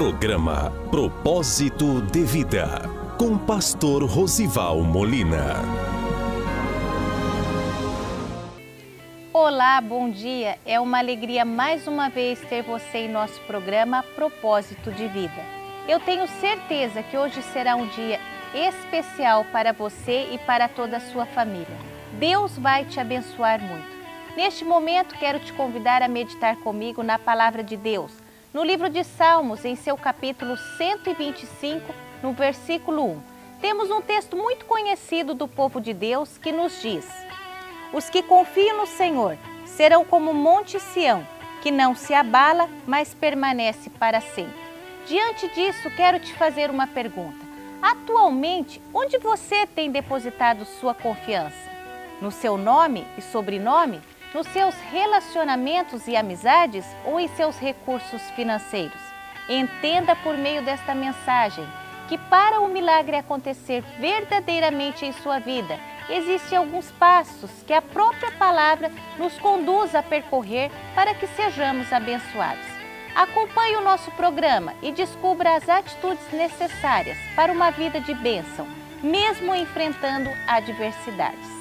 Programa Propósito de Vida, com Pastor Rosival Molina. Olá, bom dia. É uma alegria mais uma vez ter você em nosso programa Propósito de Vida. Eu tenho certeza que hoje será um dia especial para você e para toda a sua família. Deus vai te abençoar muito. Neste momento, quero te convidar a meditar comigo na Palavra de Deus, no livro de Salmos, em seu capítulo 125, no versículo 1. Temos um texto muito conhecido do povo de Deus que nos diz: os que confiam no Senhor serão como o monte Sião, que não se abala, mas permanece para sempre. Diante disso, quero te fazer uma pergunta. Atualmente, onde você tem depositado sua confiança? No seu nome e sobrenome? Nos seus relacionamentos e amizades ou em seus recursos financeiros? Entenda por meio desta mensagem que para o milagre acontecer verdadeiramente em sua vida, existem alguns passos que a própria palavra nos conduz a percorrer para que sejamos abençoados. Acompanhe o nosso programa e descubra as atitudes necessárias para uma vida de bênção, mesmo enfrentando adversidades.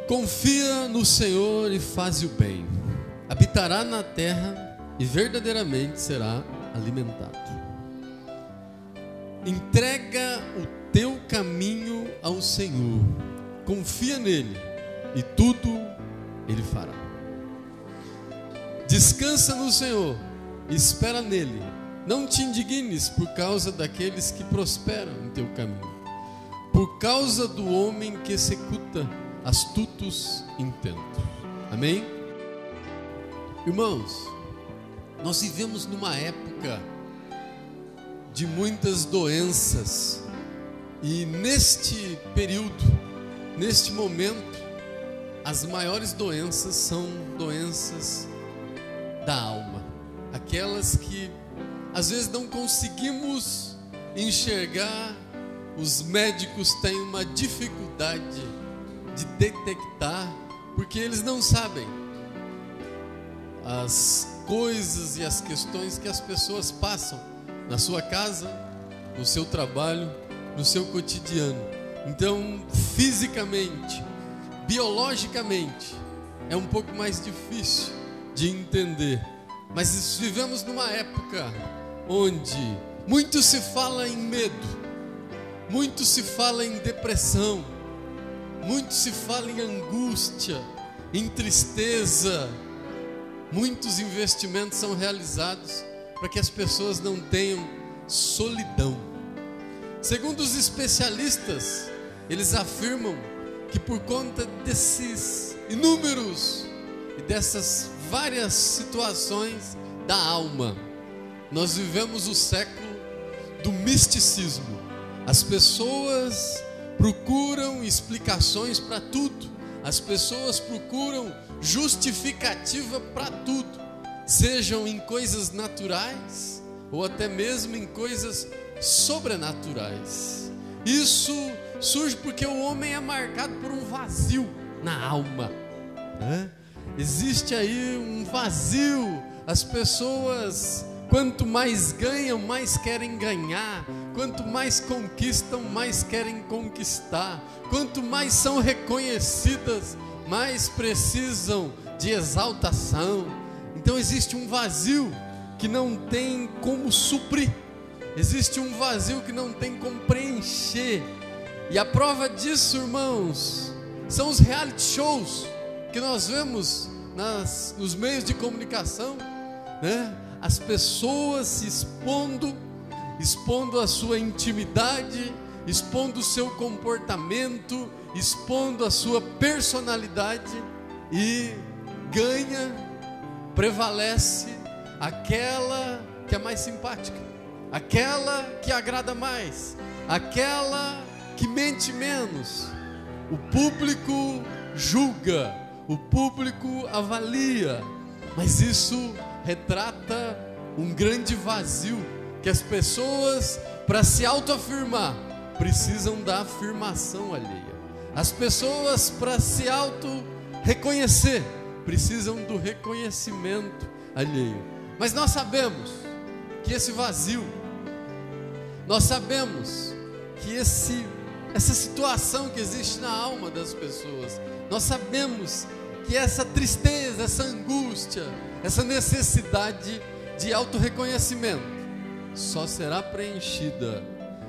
Confia no Senhor e faze o bem. Habitará na terra e verdadeiramente será alimentado. Entrega o teu caminho ao Senhor. Confia nele e tudo ele fará. Descansa no Senhor e espera nele. Não te indignes por causa daqueles que prosperam em teu caminho, por causa do homem que executa astutos intentos. Amém? Irmãos, nós vivemos numa época de muitas doenças e neste período, neste momento, as maiores doenças são doenças da alma, aquelas que às vezes não conseguimos enxergar. Os médicos têm uma dificuldade de detectar, porque eles não sabem as coisas e as questões que as pessoas passam na sua casa, no seu trabalho, no seu cotidiano. Então, fisicamente, biologicamente, é um pouco mais difícil de entender. Mas vivemos numa época onde muito se fala em medo, muito se fala em depressão, muito se fala em angústia, em tristeza. Muitos investimentos são realizados para que as pessoas não tenham solidão. Segundo os especialistas, eles afirmam que por conta desses inúmeros e dessas várias situações da alma, nós vivemos o século do misticismo. As pessoas procuram explicações para tudo. As pessoas procuram justificativa para tudo, sejam em coisas naturais ou até mesmo em coisas sobrenaturais. Isso surge porque o homem é marcado por um vazio na alma, né? Existe aí um vazio. As pessoas, quanto mais ganham, mais querem ganhar. Quanto mais conquistam, mais querem conquistar. Quanto mais são reconhecidas, mais precisam de exaltação. Então existe um vazio que não tem como suprir. Existe um vazio que não tem como preencher. E a prova disso, irmãos, são os reality shows que nós vemos nos meios de comunicação, né? As pessoas se expondo a sua intimidade, expondo o seu comportamento, expondo a sua personalidade, e ganha, prevalece aquela que é mais simpática, aquela que agrada mais, aquela que mente menos. O público julga, o público avalia, mas isso retrata um grande vazio que as pessoas, para se autoafirmar, precisam da afirmação alheia. As pessoas, para se auto-reconhecer, precisam do reconhecimento alheio. Mas nós sabemos que esse vazio, nós sabemos que essa situação que existe na alma das pessoas, nós sabemos que essa tristeza, essa angústia, essa necessidade de autorreconhecimento só será preenchida,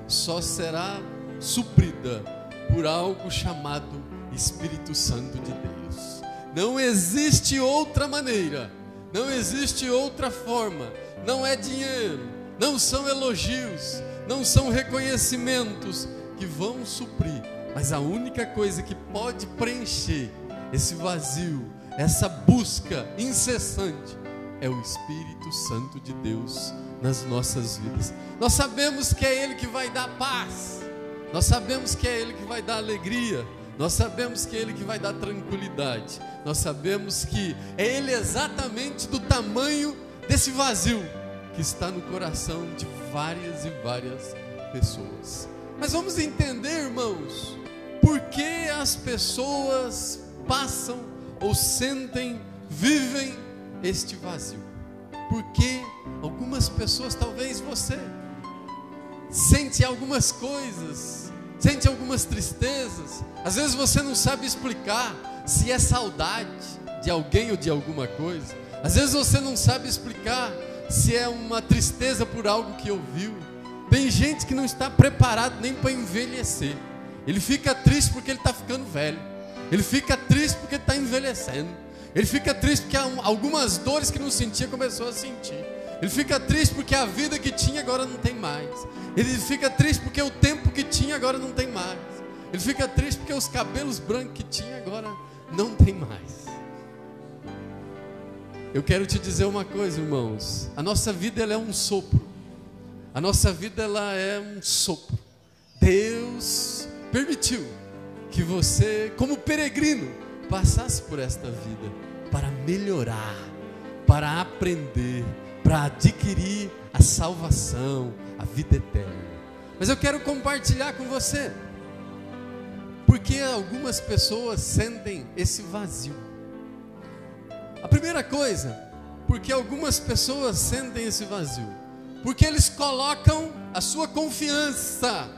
só será suprida por algo chamado Espírito Santo de Deus. Não existe outra maneira, não existe outra forma. Não é dinheiro, não são elogios, não são reconhecimentos que vão suprir, mas a única coisa que pode preencher esse vazio, essa busca incessante, é o Espírito Santo de Deus nas nossas vidas. Nós sabemos que é Ele que vai dar paz, nós sabemos que é Ele que vai dar alegria, nós sabemos que é Ele que vai dar tranquilidade, nós sabemos que é Ele exatamente do tamanho desse vazio que está no coração de várias e várias pessoas. Mas vamos entender, irmãos, por que as pessoas passam ou sentem, vivem este vazio. Porque algumas pessoas, talvez você, sente algumas coisas, sente algumas tristezas. Às vezes você não sabe explicar se é saudade de alguém ou de alguma coisa. Às vezes você não sabe explicar se é uma tristeza por algo que ouviu. Tem gente que não está preparado nem para envelhecer. Ele fica triste porque ele está ficando velho. Ele fica triste porque está envelhecendo. Ele fica triste porque algumas dores que não sentia começou a sentir. Ele fica triste porque a vida que tinha agora não tem mais. Ele fica triste porque o tempo que tinha agora não tem mais. Ele fica triste porque os cabelos brancos que tinha agora não tem mais. Eu quero te dizer uma coisa, irmãos. A nossa vida, ela é um sopro. A nossa vida, ela é um sopro. Deus permitiu que você, como peregrino, passasse por esta vida para melhorar, para aprender, para adquirir a salvação, a vida eterna. Mas eu quero compartilhar com você, porque algumas pessoas sentem esse vazio. A primeira coisa, porque algumas pessoas sentem esse vazio, porque eles colocam a sua confiança,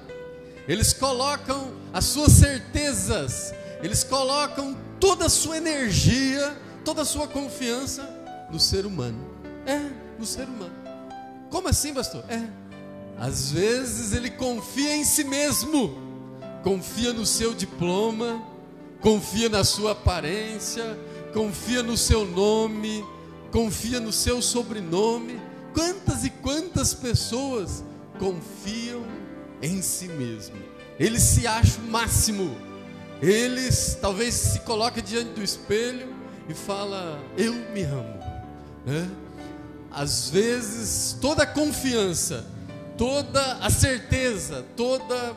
eles colocam as suas certezas, eles colocam toda a sua energia, toda a sua confiança no ser humano. No ser humano. Como assim, pastor? Às vezes ele confia em si mesmo, confia no seu diploma, confia na sua aparência, confia no seu nome, confia no seu sobrenome. Quantas e quantas pessoas confiam em si mesmo? Eles se acham o máximo. Eles talvez se colocam diante do espelho e falam: eu me amo, né? Às vezes toda a confiança, toda a certeza, toda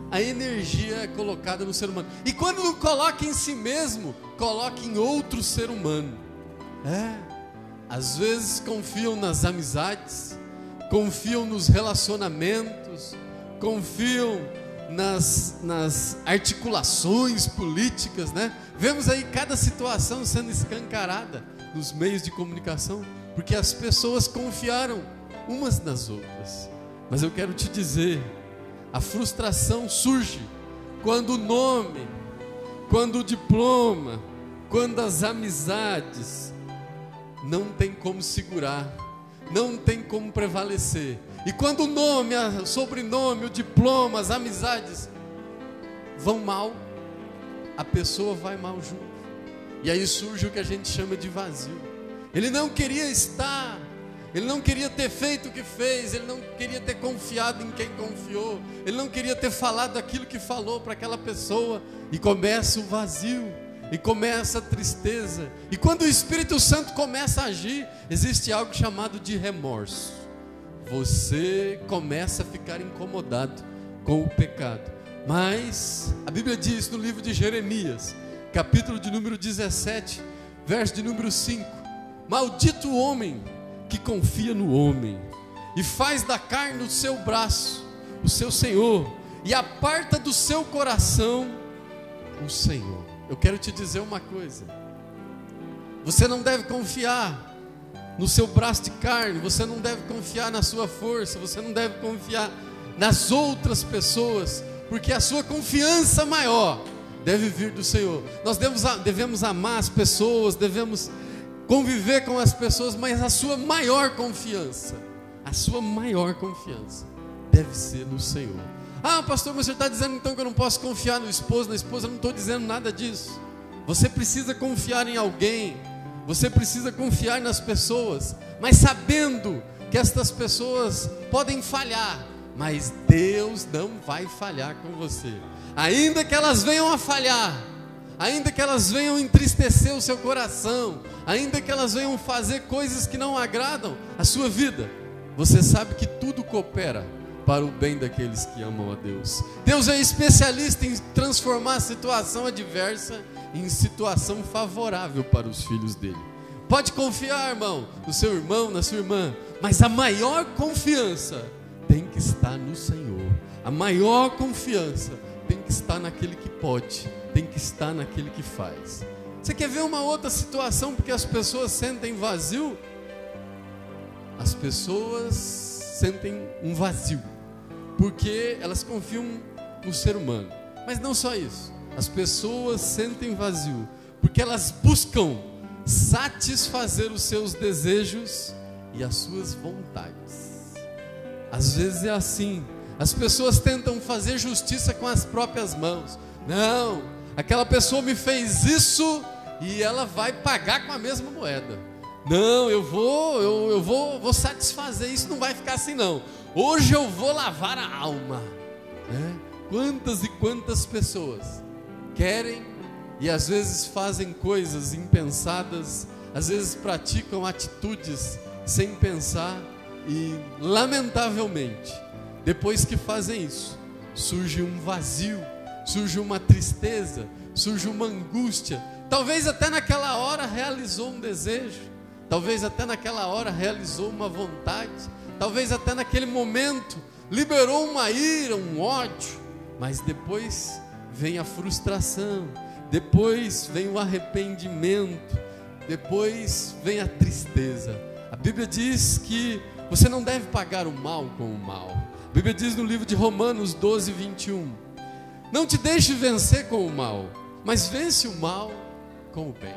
a energia é colocada no ser humano. E quando não coloca em si mesmo, coloca em outro ser humano. Às vezes confiam nas amizades, confiam nos relacionamentos, confiam nas articulações políticas, né? Vemos aí cada situação sendo escancarada nos meios de comunicação, porque as pessoas confiaram umas nas outras. Mas eu quero te dizer, a frustração surge quando o nome, quando o diploma, quando as amizades não tem como segurar, não tem como prevalecer. E quando o nome, o sobrenome, o diploma, as amizades vão mal, a pessoa vai mal junto. E aí surge o que a gente chama de vazio. Ele não queria estar, ele não queria ter feito o que fez, ele não queria ter confiado em quem confiou, ele não queria ter falado aquilo que falou para aquela pessoa. E começa o vazio, e começa a tristeza. E quando o Espírito Santo começa a agir, existe algo chamado de remorso. Você começa a ficar incomodado com o pecado. Mas a Bíblia diz no livro de Jeremias, capítulo de número 17, verso de número 5: maldito o homem que confia no homem e faz da carne o seu braço o seu senhor, e aparta do seu coração o Senhor. Eu quero te dizer uma coisa: Você não deve confiar no seu braço de carne, você não deve confiar na sua força, você não deve confiar nas outras pessoas, porque a sua confiança maior deve vir do Senhor. Nós devemos amar as pessoas, devemos conviver com as pessoas, mas a sua maior confiança deve ser no Senhor. Ah, pastor, mas você está dizendo então que eu não posso confiar no esposo, na esposa? Eu não estou dizendo nada disso. Você precisa confiar em alguém, você precisa confiar nas pessoas, mas sabendo que estas pessoas podem falhar, mas Deus não vai falhar com você. Ainda que elas venham a falhar, ainda que elas venham entristecer o seu coração, ainda que elas venham fazer coisas que não agradam a sua vida, você sabe que tudo coopera para o bem daqueles que amam a Deus. Deus é especialista em transformar a situação adversa em situação favorável para os filhos dele. Pode confiar, irmão, no seu irmão, na sua irmã, mas a maior confiança tem que estar no Senhor. A maior confiança tem que estar naquele que pode, tem que estar naquele que faz. Você quer ver uma outra situação porque as pessoas sentem vazio? As pessoas sentem um vazio porque elas confiam no ser humano. Mas não só isso. As pessoas sentem vazio porque elas buscam satisfazer os seus desejos e as suas vontades. Às vezes é assim. As pessoas tentam fazer justiça com as próprias mãos. Não, aquela pessoa me fez isso e ela vai pagar com a mesma moeda. Não, eu vou satisfazer, isso não vai ficar assim não. Hoje eu vou lavar a alma. Quantas e quantas pessoas querem e às vezes fazem coisas impensadas, às vezes praticam atitudes sem pensar e, lamentavelmente, depois que fazem isso, surge um vazio, surge uma tristeza, surge uma angústia. Talvez até naquela hora realizou um desejo, talvez até naquela hora realizou uma vontade, talvez até naquele momento liberou uma ira, um ódio, mas depois vem a frustração, depois vem o arrependimento, depois vem a tristeza. A Bíblia diz que você não deve pagar o mal com o mal. A Bíblia diz no livro de Romanos 12, 21, não te deixe vencer com o mal, mas vence o mal com o bem.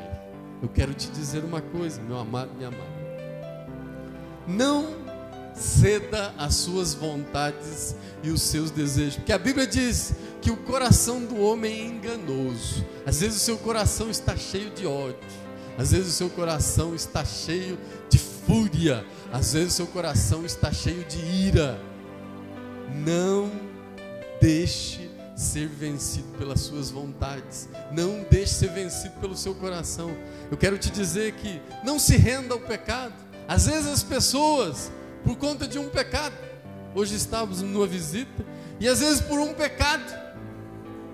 Eu quero te dizer uma coisa, meu amado, minha amada, não ceda às suas vontades e os seus desejos, porque a Bíblia diz que o coração do homem é enganoso. Às vezes o seu coração está cheio de ódio, às vezes o seu coração está cheio de fúria, às vezes o seu coração está cheio de ira. Não deixe ser vencido pelas suas vontades, não deixe ser vencido pelo seu coração. Eu quero te dizer que não se renda ao pecado. Às vezes as pessoas, por conta de um pecado, hoje estávamos numa visita, e às vezes por um pecado,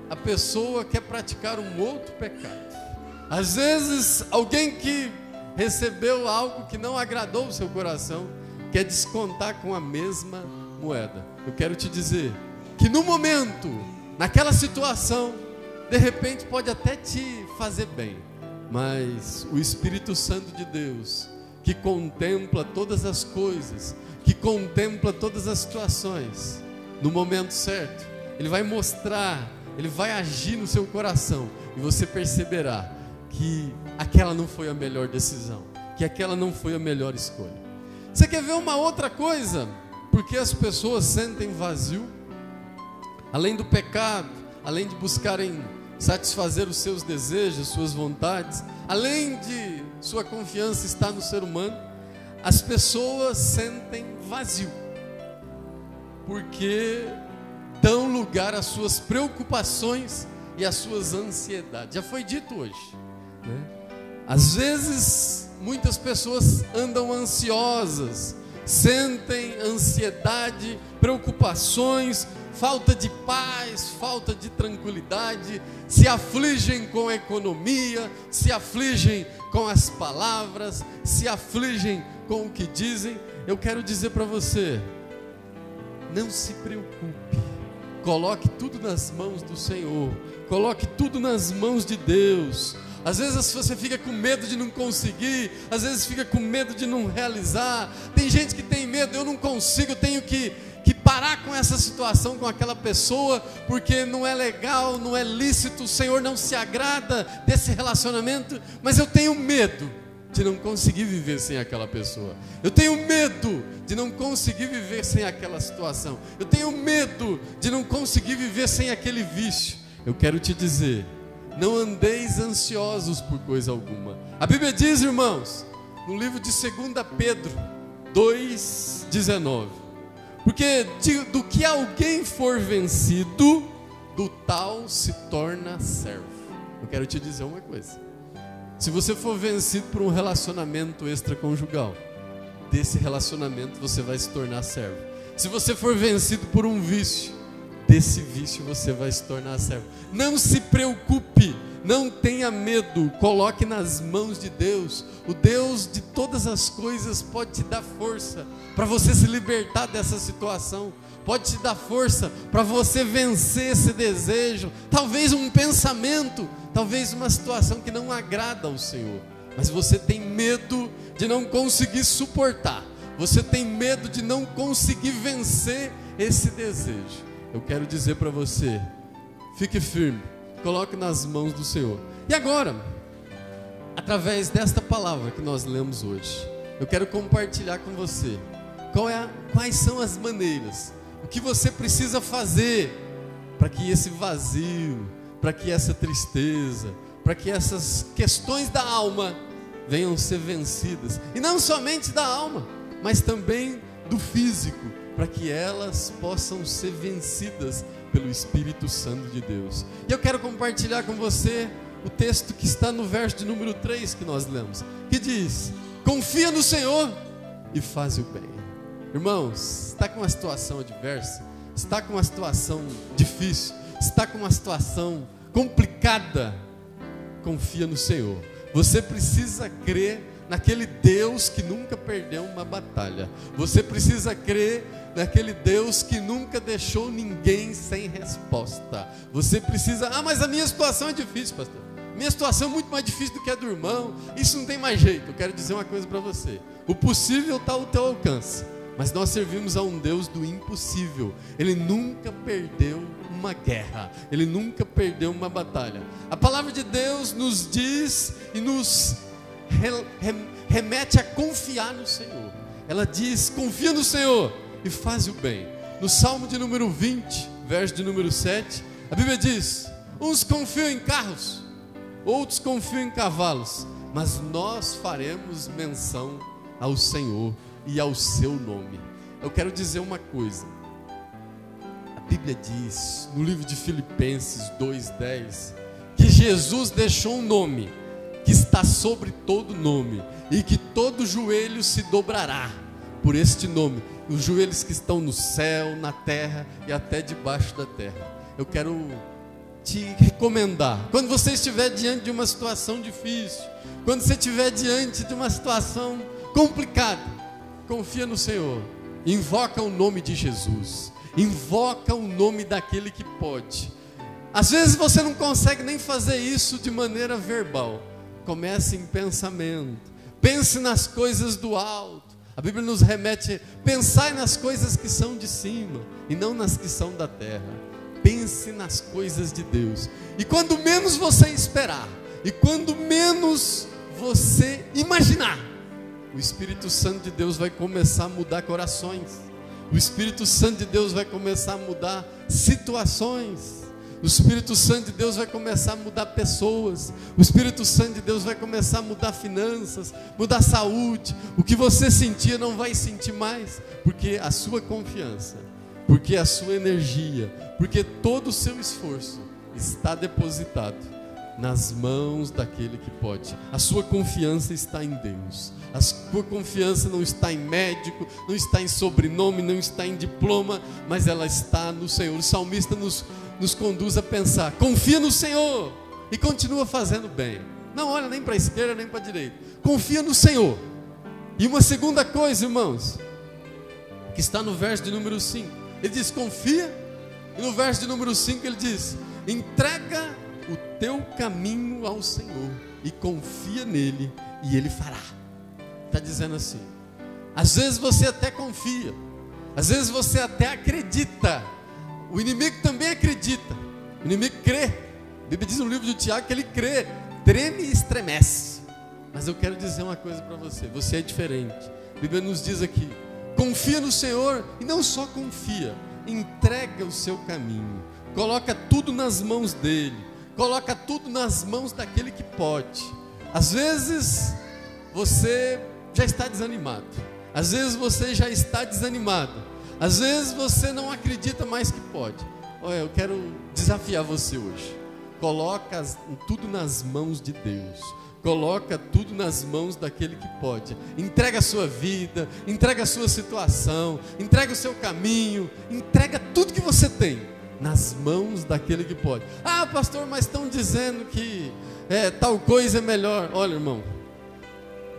a pessoa quer praticar um outro pecado. Às vezes alguém que recebeu algo que não agradou o seu coração, quer descontar com a mesma moeda. Eu quero te dizer que no momento, naquela situação, de repente pode até te fazer bem, mas o Espírito Santo de Deus, que contempla todas as coisas, que contempla todas as situações, no momento certo, Ele vai mostrar, Ele vai agir no seu coração, e você perceberá que aquela não foi a melhor decisão, que aquela não foi a melhor escolha. Você quer ver uma outra coisa? Porque as pessoas sentem vazio, além do pecado, além de buscarem satisfazer os seus desejos, suas vontades, além de sua confiança estar no ser humano, as pessoas sentem vazio, porque dão lugar às suas preocupações e às suas ansiedades. Já foi dito hoje, né? Às vezes, muitas pessoas andam ansiosas, sentem ansiedade, preocupações, falta de paz, falta de tranquilidade, se afligem com a economia, se afligem com as palavras, se afligem com o que dizem. Eu quero dizer para você, não se preocupe, coloque tudo nas mãos do Senhor, coloque tudo nas mãos de Deus, Às vezes você fica com medo de não conseguir, às vezes fica com medo de não realizar. Tem gente que tem medo, eu não consigo, eu tenho que parar com essa situação, com aquela pessoa, porque não é legal, não é lícito, o Senhor não se agrada desse relacionamento, mas eu tenho medo de não conseguir viver sem aquela pessoa. Eu tenho medo de não conseguir viver sem aquela situação. Eu tenho medo de não conseguir viver sem aquele vício. Eu quero te dizer, não andeis ansiosos por coisa alguma. A Bíblia diz, irmãos, no livro de 2 Pedro 2,19, porque do que alguém for vencido, do tal se torna servo. Eu quero te dizer uma coisa: se você for vencido por um relacionamento extraconjugal, desse relacionamento você vai se tornar servo. Se você for vencido por um vício, desse vício você vai se tornar servo. Não se preocupe, não tenha medo, coloque nas mãos de Deus. O Deus de todas as coisas pode te dar força para você se libertar dessa situação, pode te dar força para você vencer esse desejo, talvez um pensamento, talvez uma situação que não agrada ao Senhor, mas você tem medo de não conseguir suportar, você tem medo de não conseguir vencer esse desejo. Eu quero dizer para você, fique firme, coloque nas mãos do Senhor. E agora, através desta palavra que nós lemos hoje, eu quero compartilhar com você quais são as maneiras, o que você precisa fazer para que esse vazio, para que essa tristeza, para que essas questões da alma venham ser vencidas, e não somente da alma, mas também do físico, para que elas possam ser vencidas pelo Espírito Santo de Deus. E eu quero compartilhar com você o texto que está no verso de número 3 que nós lemos, que diz: confia no Senhor e faz o bem. Irmãos, está com uma situação adversa, está com uma situação difícil, está com uma situação complicada, confia no Senhor. Você precisa crer naquele Deus que nunca perdeu uma batalha. Você precisa crer naquele Deus que nunca deixou ninguém sem resposta. Você precisa, mas a minha situação é difícil, pastor. Minha situação é muito mais difícil do que a do irmão. Isso não tem mais jeito. Eu quero dizer uma coisa para você: o possível está ao teu alcance, mas nós servimos a um Deus do impossível. Ele nunca perdeu uma guerra, Ele nunca perdeu uma batalha. A palavra de Deus nos diz e nos remete a confiar no Senhor. Ela diz: confia no Senhor e faz o bem. No Salmo de número 20, verso de número 7, a Bíblia diz: uns confiam em carros, outros confiam em cavalos, mas nós faremos menção ao Senhor e ao seu nome. Eu quero dizer uma coisa: a Bíblia diz no livro de Filipenses 2:10 que Jesus deixou um nome que está sobre todo nome, e que todo joelho se dobrará por este nome, os joelhos que estão no céu, na terra e até debaixo da terra. Eu quero te recomendar, quando você estiver diante de uma situação difícil, quando você estiver diante de uma situação complicada, confia no Senhor, invoca o nome de Jesus, invoca o nome daquele que pode. Às vezes você não consegue nem fazer isso de maneira verbal. Comece em pensamento, pense nas coisas do alto. A Bíblia nos remete a pensar nas coisas que são de cima e não nas que são da terra. Pense nas coisas de Deus, e quando menos você esperar, e quando menos você imaginar, o Espírito Santo de Deus vai começar a mudar corações. O Espírito Santo de Deus vai começar a mudar situações. O Espírito Santo de Deus vai começar a mudar pessoas. O Espírito Santo de Deus vai começar a mudar finanças, mudar saúde. O que você sentia não vai sentir mais, porque a sua confiança, porque a sua energia, porque todo o seu esforço está depositado nas mãos daquele que pode. A sua confiança está em Deus. A sua confiança não está em médico, não está em sobrenome, não está em diploma, mas ela está no Senhor. O salmista nos conduz a pensar: confia no Senhor e continua fazendo bem. Não olha nem para a esquerda nem para a direita. Confia no Senhor. E uma segunda coisa, irmãos, que está no verso de número 5. Ele diz: confia. E no verso de número 5 ele diz: entrega o teu caminho ao Senhor. e confia nele e ele fará. Está dizendo assim. Às vezes você até confia, às vezes você até acredita, o inimigo também acredita, o inimigo crê. A Bíblia diz no livro de Tiago que ele crê, treme e estremece. Mas eu quero dizer uma coisa para você, você é diferente. A Bíblia nos diz aqui, confia no Senhor, e não só confia, entrega o seu caminho, coloca tudo nas mãos dele, coloca tudo nas mãos daquele que pode. Às vezes você já está desanimado, às vezes você já está desanimado, às vezes você não acredita mais que pode. Olha, eu quero desafiar você hoje, coloca tudo nas mãos de Deus, coloca tudo nas mãos daquele que pode. Entrega a sua vida, entrega a sua situação, entrega o seu caminho, entrega tudo que você tem nas mãos daquele que pode. Ah, pastor, mas estão dizendo que tal coisa é melhor. Olha, irmão,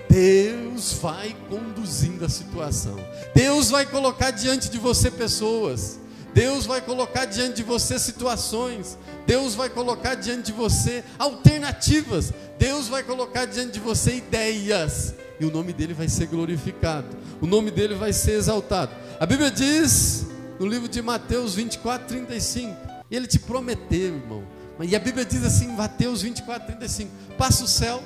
Deus vai conduzindo a situação. Deus vai colocar diante de você pessoas, Deus vai colocar diante de você situações, Deus vai colocar diante de você alternativas, Deus vai colocar diante de você ideias, e o nome dele vai ser glorificado, o nome dele vai ser exaltado. A Bíblia diz no livro de Mateus 24:35, e ele te prometeu, irmão, e a Bíblia diz assim em Mateus 24:35, passa o céu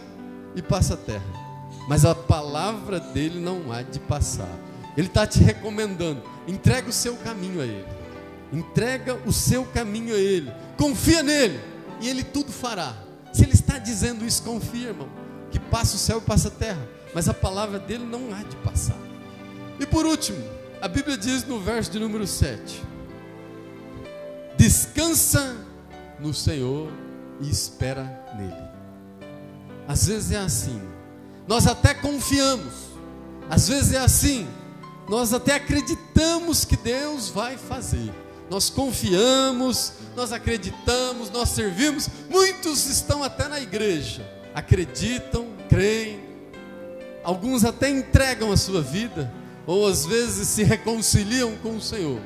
e passa a terra, mas a palavra dele não há de passar. Ele está te recomendando, entrega o seu caminho a ele, entrega o seu caminho a ele, confia nele, e ele tudo fará. Se ele está dizendo isso, confia, irmão, que passa o céu e passa a terra, mas a palavra dele não há de passar. E por último, a Bíblia diz no verso de número 7, descansa no Senhor e espera nele. Às vezes é assim, nós até confiamos, às vezes é assim, nós até acreditamos que Deus vai fazer, nós confiamos, nós acreditamos, nós servimos. Muitos estão até na igreja, acreditam, creem, alguns até entregam a sua vida, ou às vezes se reconciliam com o Senhor,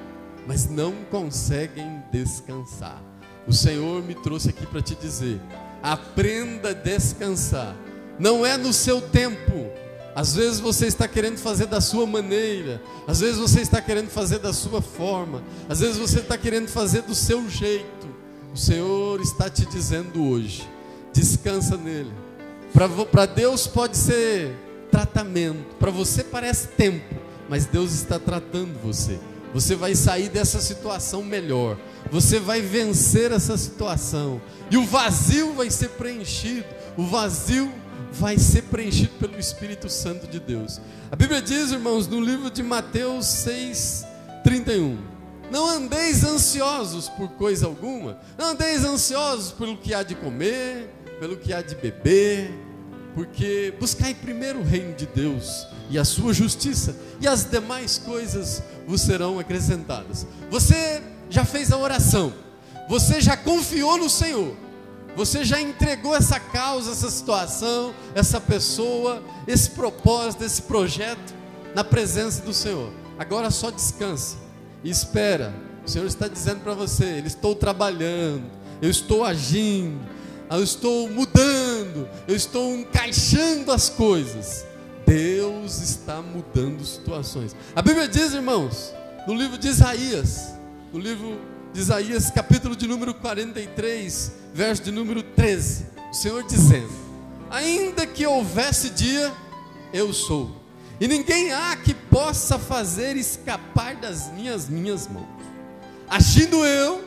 mas não conseguem descansar. O Senhor me trouxe aqui para te dizer, aprenda a descansar, não é no seu tempo. Às vezes você está querendo fazer da sua maneira, às vezes você está querendo fazer da sua forma, às vezes você está querendo fazer do seu jeito. O Senhor está te dizendo hoje, descansa nele. Para Deus pode ser tratamento, para você parece tempo, mas Deus está tratando você. Você vai sair dessa situação melhor, você vai vencer essa situação, e o vazio vai ser preenchido, o vazio vai ser preenchido pelo Espírito Santo de Deus. A Bíblia diz, irmãos, no livro de Mateus 6:31, não andeis ansiosos por coisa alguma, não andeis ansiosos pelo que há de comer, pelo que há de beber, porque buscai primeiro o reino de Deus e a sua justiça, e as demais coisas vos serão acrescentadas. Você já fez a oração, você já confiou no Senhor, você já entregou essa causa, essa situação, essa pessoa, esse propósito, esse projeto na presença do Senhor. Agora só descansa e espera. O Senhor está dizendo para você, estou trabalhando, eu estou agindo, eu estou mudando, eu estou encaixando as coisas. Deus está mudando situações. A Bíblia diz, irmãos, no livro de Isaías, no livro de Isaías, capítulo de número 43, verso de número 13, o Senhor dizendo, ainda que houvesse dia, eu sou, e ninguém há que possa fazer escapar das minhas mãos. Agindo eu,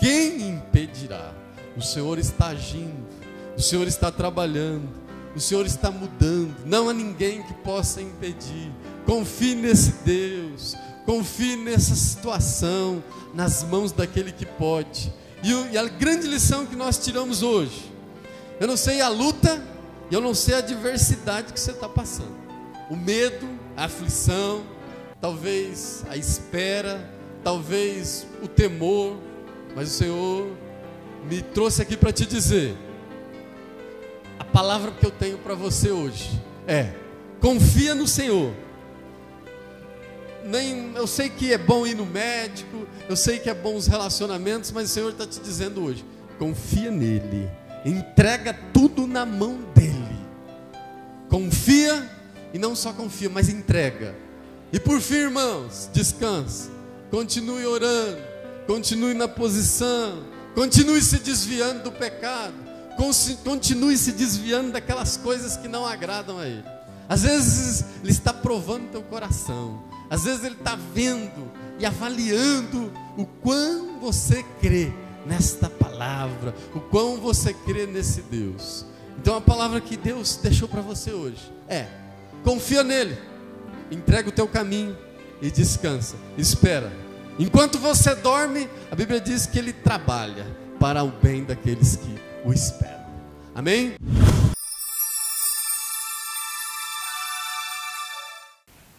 quem impedirá? O Senhor está agindo, o Senhor está trabalhando, o Senhor está mudando, não há ninguém que possa impedir. Confie nesse Deus, confie nessa situação, nas mãos daquele que pode. E a grande lição que nós tiramos hoje, eu não sei a luta, eu não sei a adversidade que você está passando, o medo, a aflição, talvez a espera, talvez o temor, mas o Senhor me trouxe aqui para te dizer, a palavra que eu tenho para você hoje é, confia no Senhor. Eu sei que é bom ir no médico, eu sei que é bom os relacionamentos, mas o Senhor está te dizendo hoje, confia nele, Entrega tudo na mão dele. Confia, e não só confia, mas entrega. E por fim, irmãos, descansa. Continue orando, continue na posição, continue se desviando do pecado, continue se desviando daquelas coisas que não agradam a ele. Às vezes ele está provando teu coração, às vezes ele está vendo e avaliando o quão você crê nesta palavra, o quão você crê nesse Deus. Então a palavra que Deus deixou para você hoje é: confia nele, entrega o teu caminho e descansa, espera. Enquanto você dorme, a Bíblia diz que ele trabalha para o bem daqueles que o esperam. Amém?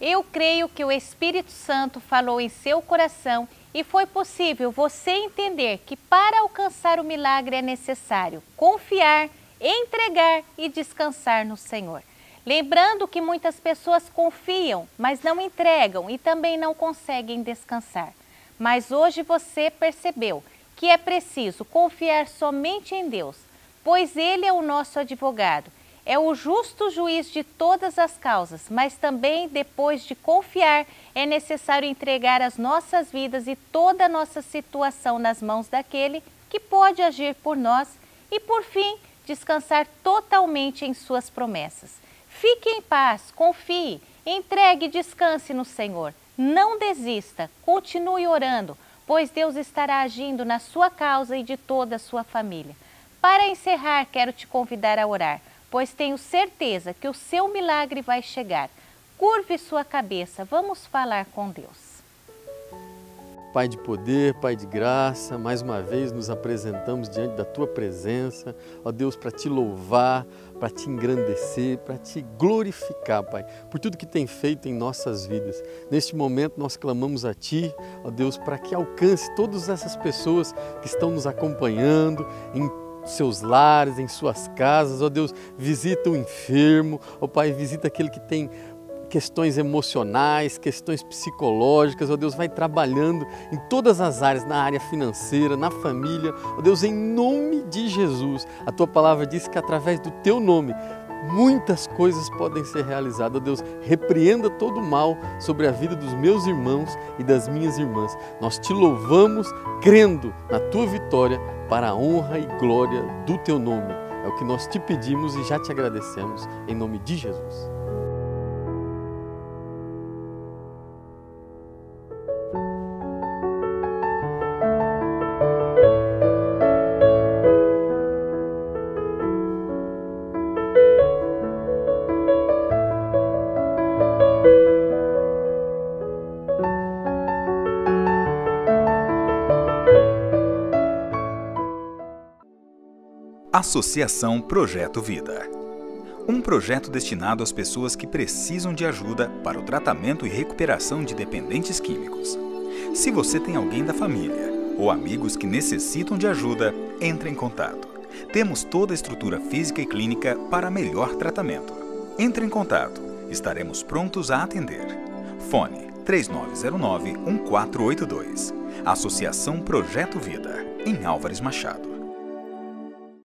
Eu creio que o Espírito Santo falou em seu coração e foi possível você entender que para alcançar o milagre é necessário confiar, entregar e descansar no Senhor. Lembrando que muitas pessoas confiam, mas não entregam e também não conseguem descansar. Mas hoje você percebeu que é preciso confiar somente em Deus, pois Ele é o nosso advogado. É o justo juiz de todas as causas, mas também, depois de confiar, é necessário entregar as nossas vidas e toda a nossa situação nas mãos daquele que pode agir por nós e, por fim, descansar totalmente em suas promessas. Fique em paz, confie, entregue e descanse no Senhor. Não desista, continue orando, pois Deus estará agindo na sua causa e de toda a sua família. Para encerrar, quero te convidar a orar, pois tenho certeza que o seu milagre vai chegar. Curve sua cabeça, vamos falar com Deus. Pai de poder, Pai de graça, mais uma vez nos apresentamos diante da Tua presença, ó Deus, para Te louvar, para Te engrandecer, para Te glorificar, Pai, por tudo que tem feito em nossas vidas. Neste momento nós clamamos a Ti, ó Deus, para que alcance todas essas pessoas que estão nos acompanhando em seus lares, em suas casas, ó Deus, visita o enfermo, ó Pai, visita aquele que tem questões emocionais, questões psicológicas, ó Deus, vai trabalhando em todas as áreas, na área financeira, na família, ó Deus, em nome de Jesus. A Tua palavra diz que através do Teu nome muitas coisas podem ser realizadas. Ó Deus, repreenda todo o mal sobre a vida dos meus irmãos e das minhas irmãs. Nós Te louvamos crendo na Tua vitória para a honra e glória do Teu nome. É o que nós Te pedimos e já Te agradecemos em nome de Jesus. Associação Projeto Vida. Um projeto destinado às pessoas que precisam de ajuda para o tratamento e recuperação de dependentes químicos. Se você tem alguém da família ou amigos que necessitam de ajuda, entre em contato. Temos toda a estrutura física e clínica para melhor tratamento. Entre em contato. Estaremos prontos a atender. Fone 3909-1482. Associação Projeto Vida, em Álvares Machado.